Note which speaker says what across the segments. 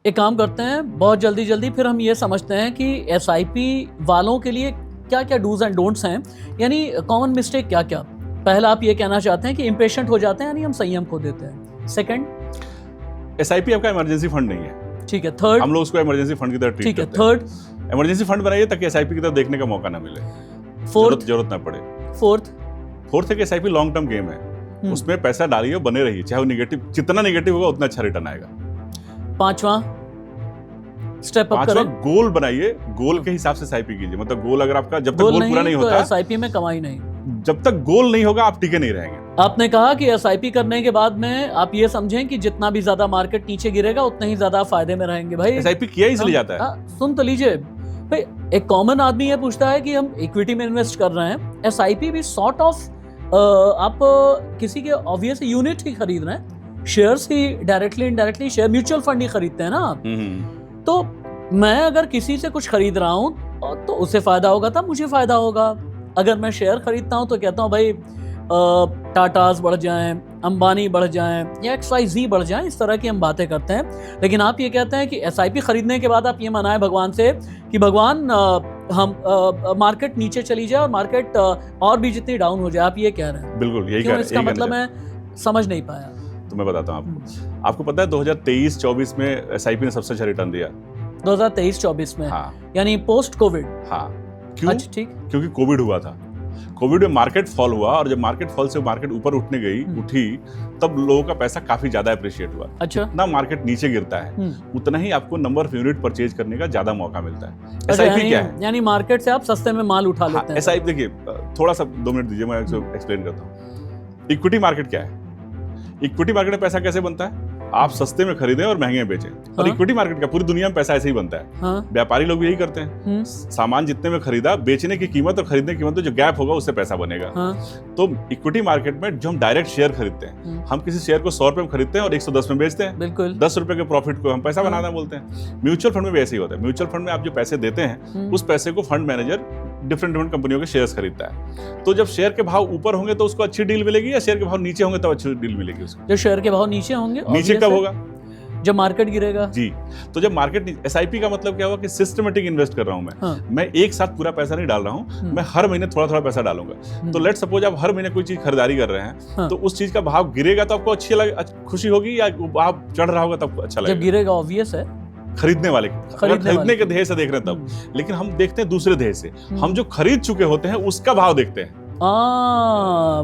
Speaker 1: एक काम करते हैं, बहुत जल्दी जल्दी फिर हम ये समझते हैं कि एसआईपी वालों के लिए क्या क्या डूज एंड डोंट्स हैं, यानी कॉमन मिस्टेक क्या क्या। पहला आप ये कहना चाहते हैं कि इम्पेशेंट हो जाते हैं, यानी हम संयम खो देते हैं। सेकंड,
Speaker 2: एसआईपी आपका इमरजेंसी फंड नहीं है।
Speaker 1: ठीक है। थर्ड,
Speaker 2: हम लोग उसको इमरजेंसी फंड की तरह ट्रीट
Speaker 1: ठीक है।
Speaker 2: करते हैं।
Speaker 1: थर्ड,
Speaker 2: इमरजेंसी फंड बनाइए ताकि एसआईपी की तरफ देखने का मौका ना मिले,
Speaker 1: फोर्थ,
Speaker 2: जरूरत ना पड़े।
Speaker 1: फोर्थ
Speaker 2: है कि एसआईपी लॉन्ग टर्म गेम है, उसमें पैसा डालिए, बने रहिए, चाहे वो नेगेटिव, जितना नेगेटिव होगा उतना अच्छा रिटर्न आएगा।
Speaker 1: पांचवा स्टेप अप करें,
Speaker 2: गोल बनाइए, गोल के हिसाब से एसआईपी कीजिए। मतलब गोल अगर आपका जब तक गोल पूरा नहीं होता,
Speaker 1: एसआईपी में कमाई नहीं।
Speaker 2: जब तक गोल नहीं होगा आप टिके नहीं रहेंगे।
Speaker 1: आपने कहा कि एसआईपी करने के बाद में आप ये समझें कि जितना भी ज्यादा मार्केट नीचे गिरेगा उतना ही ज्यादा फायदे में रहेंगे। भाई
Speaker 2: एसआईपी किया इसलिए जाता है।
Speaker 1: सुन तो लीजिए भाई, एक कॉमन आदमी ये पूछता है कि हम इक्विटी में इन्वेस्ट कर रहे हैं, एसआईपी भी सॉर्ट ऑफ आप किसी के ऑब्वियस यूनिट ही खरीद रहे हैं, शेयर्स ही directly indirectly share mutual fund ही खरीदते हैं ना आप। तो मैं अगर किसी से कुछ खरीद रहा हूं तो उसे फायदा होगा तब मुझे फायदा होगा। अगर मैं शेयर खरीदता हूं तो कहता हूं भाई टाटास बढ़ जाएं, अंबानी बढ़ जाएं या XYZ बढ़ जाएं, इस तरह की हम बातें करते हैं। लेकिन आप ये कहते हैं कि एसआईपी खरीदने के बाद आप ये मनाएं भगवान से कि भगवान हम मार्केट नीचे चली जाए और मार्केट और भी जितनी डाउन हो जाए, आप ये कह रहे हैं।
Speaker 2: बिल्कुल यही
Speaker 1: क्यों? इसका मतलब मैं समझ नहीं पाया।
Speaker 2: तो मैं बताता हूँ आपको पता है 2023-24 में एसआईपी ने सबसे अच्छा रिटर्न दिया।
Speaker 1: 2023-24 में?
Speaker 2: हाँ,
Speaker 1: यानी पोस्ट कोविड।
Speaker 2: हाँ, क्यों?
Speaker 1: अच्छा, ठीक।
Speaker 2: क्योंकि कोविड हुआ था, कोविड में मार्केट फॉल हुआ, और जब मार्केट फॉल से मार्केट ऊपर उठी तब लोगों का पैसा काफी ज्यादा अप्रिशिएट हुआ।
Speaker 1: अच्छा।
Speaker 2: जितना मार्केट नीचे गिरता है उतना ही आपको नंबर ऑफ यूनिट परचेज करने का ज्यादा मौका मिलता है। एसआईपी क्या है?
Speaker 1: यानी मार्केट से आप सस्ते में माल उठा लेते हैं।
Speaker 2: एसआईपी देखिए, थोड़ा सा 2 मिनट दीजिए, मैं एक्सप्लेन करता हूँ। इक्विटी मार्केट क्या है? इक्विटी मार्केट में पैसा कैसे बनता है? आप सस्ते में खरीदें और महंगे में बेचें। और इक्विटी मार्केट का पूरी दुनिया में पैसा ऐसे ही बनता है। व्यापारी लोग भी यही करते हैं। सामान जितने में खरीदा, बेचने की कीमत और खरीदने की कीमत में जो गैप होगा उससे पैसा बनेगा। तो इक्विटी मार्केट में जो हम डायरेक्ट शेयर खरीदते हैं, हम किसी शेयर को 100 रुपए में खरीदते हैं और 110 में बेचते हैं।
Speaker 1: बिल्कुल।
Speaker 2: 10 रुपए के प्रॉफिट को हम पैसा बनाना बोलते हैं। म्यूचुअल फंड में भी ऐसे ही होता है। म्यूचुअल फंड में आप जो पैसे देते हैं, उस पैसे को फंड मैनेजर डिफरेंट कंपनियों के शेयर्स खरीदता है। तो जब शेयर के भाव ऊपर होंगे तो उसको अच्छी डील मिलेगी, या शेयर के भाव नीचे होंगे तब अच्छी डील मिलेगी उसको?
Speaker 1: जब शेयर के भाव नीचे होंगे।
Speaker 2: नीचे कब होगा?
Speaker 1: जब मार्केट गिरेगा।
Speaker 2: जी। तो जब मार्केट, एसआईपी का मतलब क्या हुआ कि सिस्टमेटिक इन्वेस्ट कर रहा हूं मैं। मैं एक साथ पूरा पैसा नहीं डाल रहा हूं, मैं हर महीने थोड़ा थोड़ा पैसा डालूंगा। तो लेट सपोज आप हर महीने कोई चीज खरीदारी कर रहे हैं, तो उस चीज का भाव गिरेगा तो आपको खुशी होगी, या भाव चढ़ रहा होगा तब अच्छा लगेगा?
Speaker 1: जब गिरेगा ऑब्वियस है।
Speaker 2: खरीदने के ध्येय से देख रहे हैं तब। लेकिन हम देखते हैं दूसरे ध्येय से, हम जो खरीद चुके होते हैं उसका भाव देखते हैं।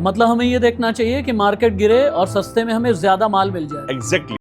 Speaker 1: मतलब हमें ये देखना चाहिए कि मार्केट गिरे और सस्ते में हमें ज्यादा माल मिल जाए।
Speaker 2: एग्जैक्टली।